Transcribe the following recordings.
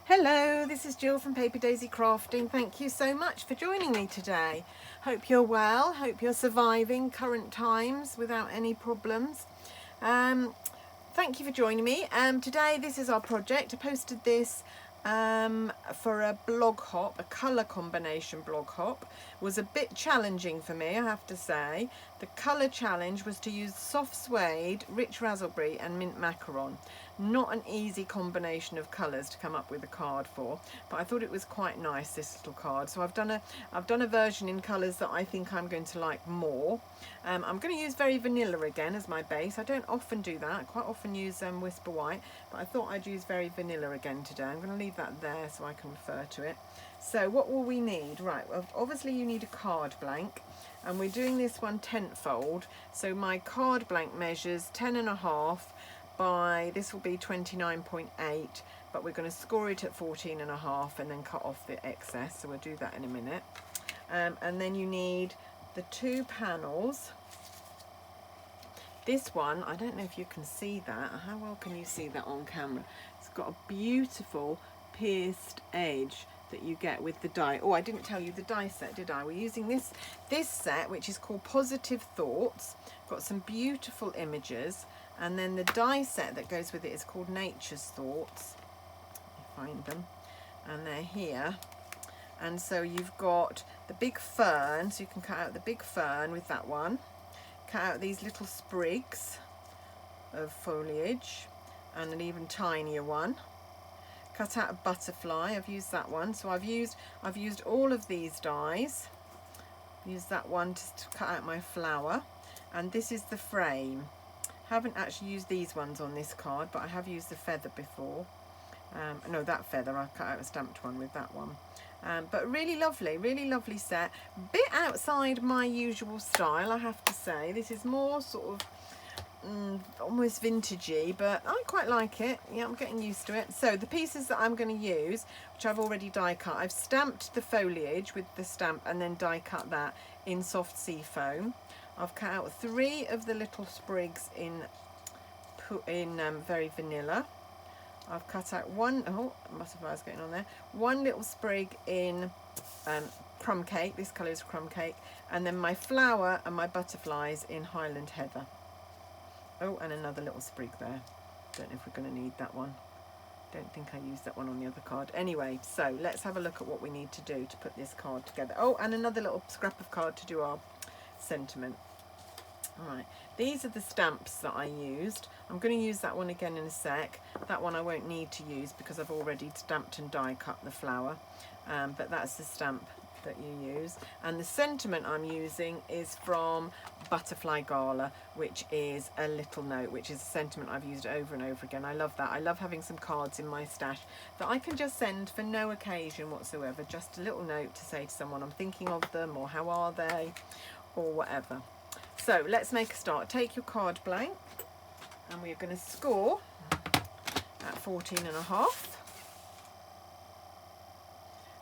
Hello, this is Jill from Paper Daisy Crafting. Thank you so much for joining me today. Hope you're well, hope you're surviving current times without any problems. Thank you for joining me. Today this is our project. I posted this for a blog hop, a colour combination blog hop. It was a bit challenging for me, I have to say. The colour challenge was to use soft suede, rich raspberry and mint macaron. Not an easy combination of colours to come up with a card for, but I thought it was quite nice, this little card. So I've done a version in colours that I think I'm going to like more. I'm going to use Very Vanilla again as my base. I don't often do that. I quite often use Whisper White, but I thought I'd use Very Vanilla again today. I'm going to leave that there so I can refer to it. So what will we need? Right, well, obviously you need a card blank, and we're doing this one tenfold. So my card blank measures 10.5 by, this will be 29.8, but we're going to score it at 14.5 and then cut off the excess. So we'll do that in a minute. And then you need the 2 panels. This one, I don't know if you can see that. How well can you see that on camera? It's got a beautiful pierced edge that you get with the die. Oh, I didn't tell you the die set, did I? We're using this set, which is called Positive Thoughts. Got some beautiful images, and then the die set that goes with it is called Nature's Thoughts. You find them, and they're here. And so you've got the big fern, so you can cut out the big fern with that one. Cut out these little sprigs of foliage, and an even tinier one. Cut out a butterfly. I've used that one. So I've used all of these dies. Use that one to cut out my flower, and this is the frame. Haven't actually used these ones on this card, but I have used the feather before. No, that feather, I cut out a stamped one with that one. But really lovely set. Bit outside my usual style, I have to say. This is more sort of almost vintagey, but I quite like it. Yeah, I'm getting used to it. So the pieces that I'm going to use, which I've already die cut, I've stamped the foliage with the stamp and then die cut that in soft sea foam. I've cut out 3 of the little sprigs in Very Vanilla. I've cut out one, oh, butterfly's getting on there, one little sprig in Crumb Cake. This colour is Crumb Cake. And then my flower and my butterflies in Highland Heather. Oh, and another little sprig there. Don't know if we're going to need that one. Don't think I used that one on the other card. Anyway, so let's have a look at what we need to do to put this card together. Oh, and another little scrap of card to do our sentiment. All right, these are the stamps that I used. I'm going to use that one again in a sec. That one I won't need to use because I've already stamped and die cut the flower. But that's the stamp that you use. And the sentiment I'm using is from Butterfly Gala, which is a little note, which is a sentiment I've used over and over again. I love that. I love having some cards in my stash that I can just send for no occasion whatsoever. Just a little note to say to someone I'm thinking of them, or how are they, or whatever. So let's make a start. Take your card blank, and we're going to score at 14.5.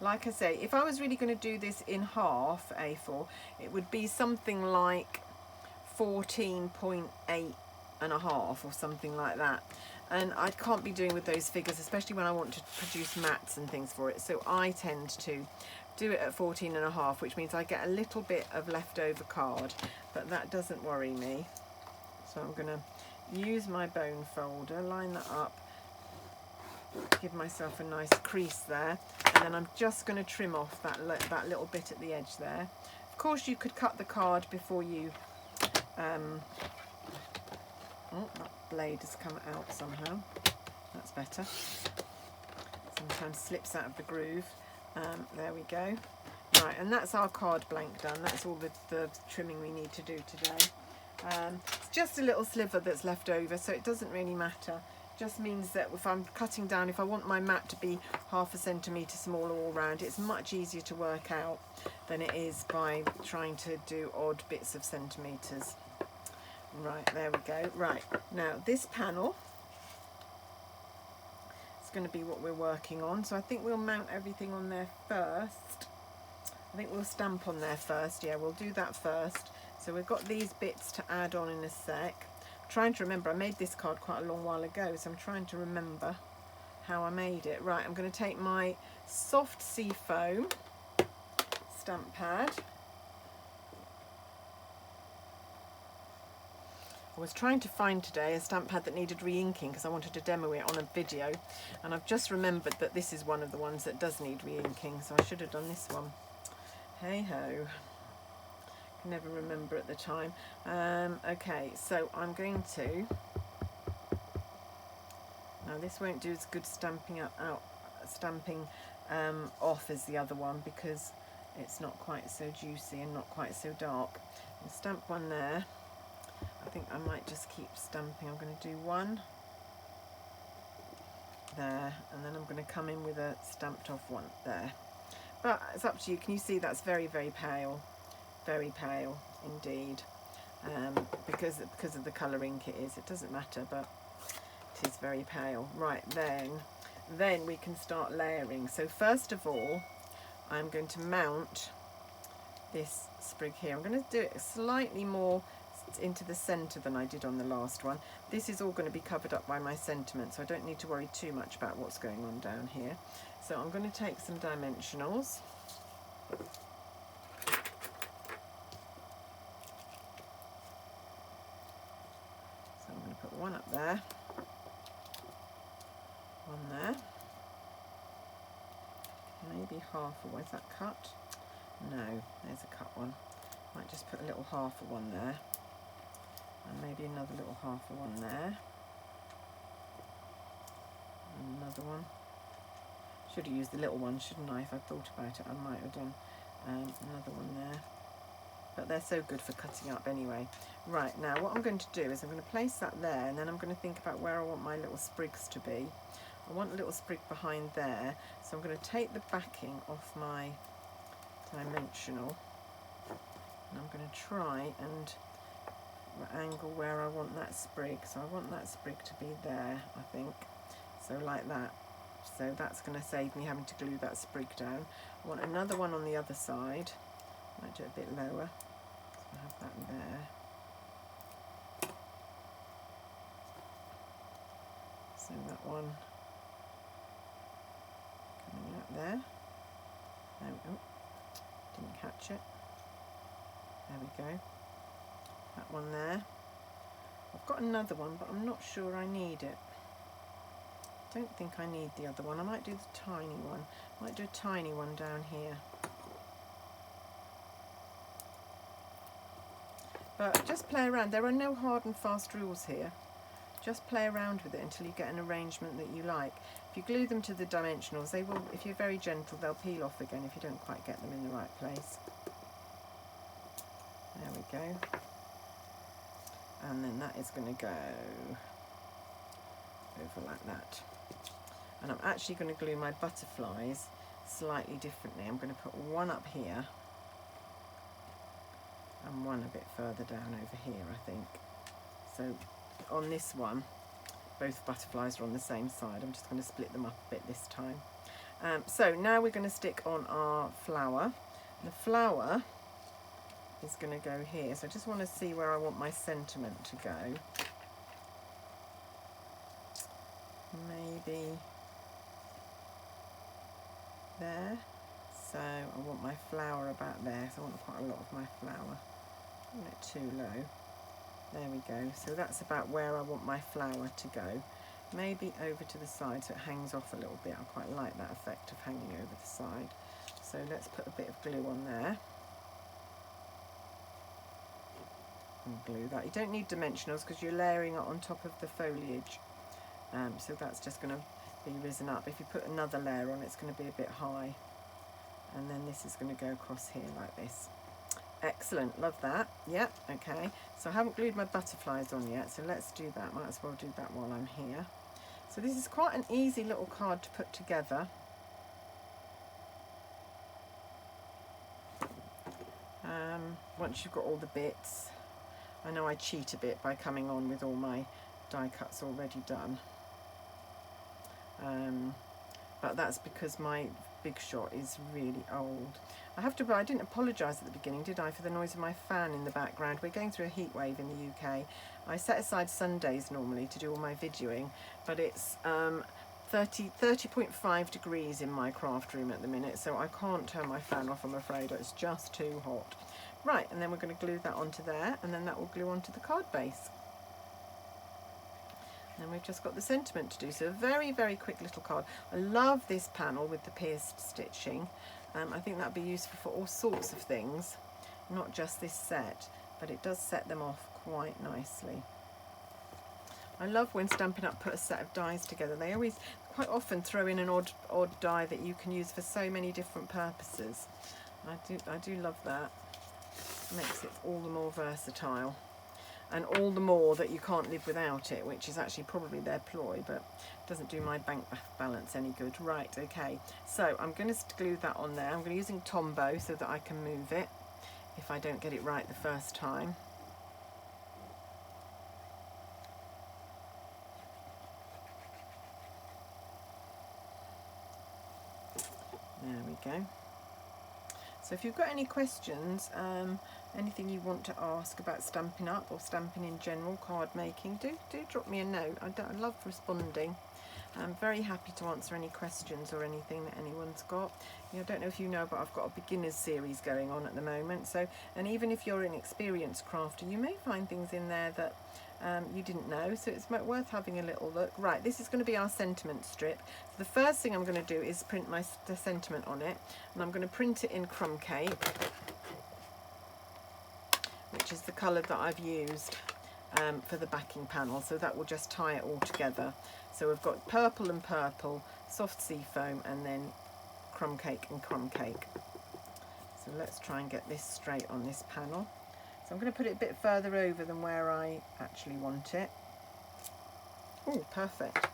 Like I say, if I was really going to do this in half A4, it would be something like 14.8 and a half or something like that. And I can't be doing with those figures, especially when I want to produce mats and things for it. So I tend to do it at 14.5, which means I get a little bit of leftover card, but that doesn't worry me. So I'm going to use my bone folder, line that up, give myself a nice crease there, and then I'm just going to trim off that little bit at the edge there. Of course, you could cut the card before you oh, that blade has come out somehow. That's better. Sometimes slips out of the groove. There we go. Right, and that's our card blank done. That's all the trimming we need to do today. It's just a little sliver that's left over, so it doesn't really matter. Just means that if I'm cutting down, if I want my mat to be 0.5 centimetre smaller all round, it's much easier to work out than it is by trying to do odd bits of centimetres. Right, there we go. Right, now this panel is going to be what we're working on, so I think we'll mount everything on there first. I think we'll stamp on there first. Yeah, we'll do that first. So we've got these bits to add on in a sec. Trying to remember, I made this card quite a long while ago, so I'm trying to remember how I made it. Right, I'm going to take my soft sea foam stamp pad. I was trying to find today a stamp pad that needed re-inking because I wanted to demo it on a video, and I've just remembered that this is one of the ones that does need re-inking, so I should have done this one. Hey ho, can never remember at the time. Okay, so I'm going to, now this won't do as good stamping off as the other one because it's not quite so juicy and not quite so dark. I'll stamp one there. I think I might just keep stamping. I'm going to do one there, and then I'm going to come in with a stamped off one there. But it's up to you. Can you see that's very, very pale? Very pale indeed. Because of the colour ink it is. It doesn't matter, but it is very pale. Right, then we can start layering. So first of all, I'm going to mount this sprig here. I'm going to do it slightly more into the centre than I did on the last one. This is all going to be covered up by my sentiment, so I don't need to worry too much about what's going on down here. So I'm going to take some dimensionals. So I'm going to put one up there, one there, maybe half a one. Is that cut? No, there's a cut one. Might just put a little half of one there. And maybe another little half of one there. And another one. Should have used the little one, shouldn't I? If I'd thought about it, I might have done another one there. But they're so good for cutting up anyway. Right, now what I'm going to do is I'm going to place that there, and then I'm going to think about where I want my little sprigs to be. I want a little sprig behind there, so I'm going to take the backing off my dimensional, and I'm going to try and angle where I want that sprig. So I want that sprig to be there, I think, so like that. So that's going to save me having to glue that sprig down. I want another one on the other side. Might do it a bit lower, so I have that there. So that one coming out there. Oh, didn't catch it. There we go. That one there. I've got another one, but I'm not sure I need it. Don't think I need the other one. I might do the tiny one. I might do a tiny one down here. But just play around. There are no hard and fast rules here. Just play around with it until you get an arrangement that you like. If you glue them to the dimensionals, they will, if you're very gentle, they'll peel off again if you don't quite get them in the right place. There we go. And then that is going to go over like that. And I'm actually going to glue my butterflies slightly differently. I'm going to put one up here and one a bit further down over here, I think. So on this one, both butterflies are on the same side. I'm just going to split them up a bit this time. So now we're going to stick on our flower. The flower is going to go here. So I just want to see where I want my sentiment to go. Maybe there. So I want my flower about there. So I want quite a lot of my flower. Not it too low. There we go. So that's about where I want my flower to go. Maybe over to the side so it hangs off a little bit. I quite like that effect of hanging over the side. So let's put a bit of glue on there. And glue that. You don't need dimensionals because you're layering it on top of the foliage. So that's just going to be risen up. If you put another layer on, it's going to be a bit high. And then this is going to go across here like this. Excellent, love that. Yep, okay. So I haven't glued my butterflies on yet, so let's do that. Might as well do that while I'm here. So this is quite an easy little card to put together. Once you've got all the bits. I know I cheat a bit by coming on with all my die cuts already done. But that's because my Big Shot is really old. I didn't apologise at the beginning, did I, for the noise of my fan in the background. We're going through a heat wave in the UK. I set aside Sundays normally to do all my videoing, but it's 30.5 degrees in my craft room at the minute, so I can't turn my fan off, I'm afraid. It's just too hot. Right, and then we're going to glue that onto there, and then that will glue onto the card base. And then we've just got the sentiment to do, so a very, very quick little card. I love this panel with the pierced stitching. I think that'd be useful for all sorts of things, not just this set, but it does set them off quite nicely. I love when Stampin' Up put a set of dies together. They always quite often throw in an odd die that you can use for so many different purposes. I do love that. Makes it all the more versatile, and all the more that you can't live without it, which is actually probably their ploy, but doesn't do my bank balance any good. Right, okay, so I'm going to glue that on there. I'm going to be using Tombow so that I can move it if I don't get it right the first time. There we go. So if you've got any questions, anything you want to ask about Stampin' Up or stamping in general, card making, do drop me a note. I love responding. I'm very happy to answer any questions or anything that anyone's got. I don't know if you know, but I've got a beginners series going on at the moment. So, and even if you're an experienced crafter, you may find things in there that you didn't know, so it's worth having a little look. Right, this is going to be our sentiment strip. So the first thing I'm going to do is print the sentiment on it, and I'm going to print it in Crumb Cake, which is the colour that I've used for the backing panel, so that will just tie it all together. So we've got purple and purple, soft sea foam, and then Crumb Cake and Crumb Cake. So let's try and get this straight on this panel. So I'm going to put it a bit further over than where I actually want it. Oh, perfect.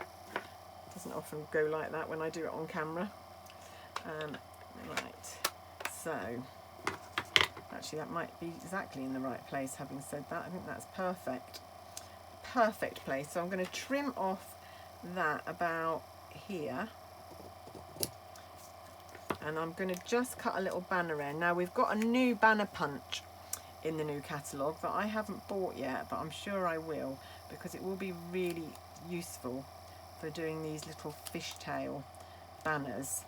Doesn't often go like that when I do it on camera. Right, so actually that might be exactly in the right place, having said that. I think that's perfect. Perfect place. So I'm going to trim off that about here. And I'm going to just cut a little banner end. Now we've got a new banner punch in the new catalogue that I haven't bought yet, but I'm sure I will, because it will be really useful for doing these little fishtail banners.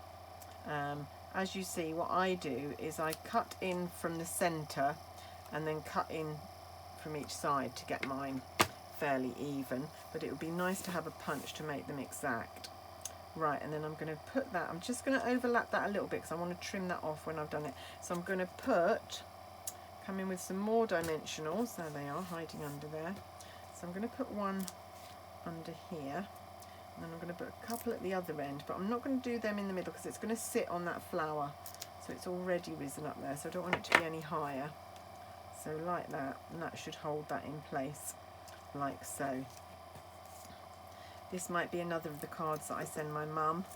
As you see, what I do is I cut in from the centre and then cut in from each side to get mine fairly even, but it would be nice to have a punch to make them exact. Right, and then I'm going to put that, I'm just going to overlap that a little bit because I want to trim that off when I've done it. So I'm going to come in with some more dimensionals. There they are, hiding under there. So I'm going to put one under here, and then I'm going to put a couple at the other end, but I'm not going to do them in the middle because it's going to sit on that flower, so it's already risen up there, so I don't want it to be any higher. So like that, and that should hold that in place, like so. This might be another of the cards that I send my mum.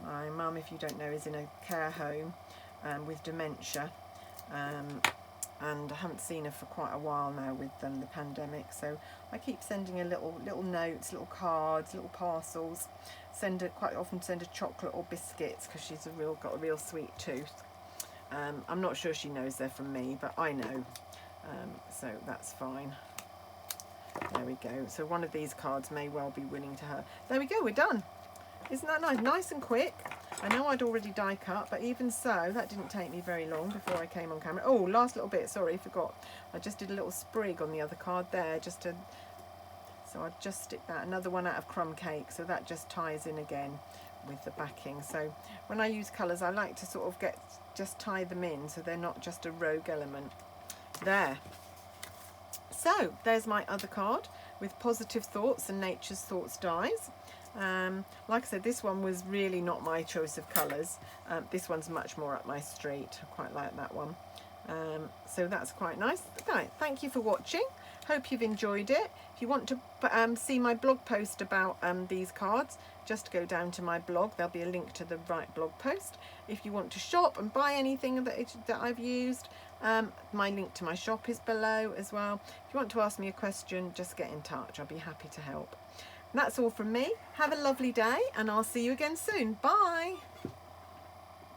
My mum, if you don't know, is in a care home with dementia. And I haven't seen her for quite a while now with the pandemic, so I keep sending her little notes, little cards, little parcels. Quite often send her chocolate or biscuits because she's got a real sweet tooth. I'm not sure she knows they're from me, but I know, so that's fine. There we go. So one of these cards may well be winning to her. There we go, we're done. Isn't that nice? Nice and quick. I know I'd already die cut, but even so, that didn't take me very long before I came on camera. Oh, last little bit, sorry, forgot. I just did a little sprig on the other card there, so I'll just stick that, another one out of Crumb Cake, so that just ties in again with the backing. So when I use colours, I like to sort of just tie them in so they're not just a rogue element. There. So there's my other card with Positive Thoughts and Nature's Thoughts dies. Like I said, this one was really not my choice of colours. This one's much more up my street. I quite like that one. So that's quite nice. Right, thank you for watching. Hope you've enjoyed it. If you want to see my blog post about these cards, just go down to my blog. There'll be a link to the right blog post. If you want to shop and buy anything that I've used, my link to my shop is below as well. If you want to ask me a question, just get in touch. I'll be happy to help. And that's all from me. Have a lovely day, and I'll see you again soon. Bye.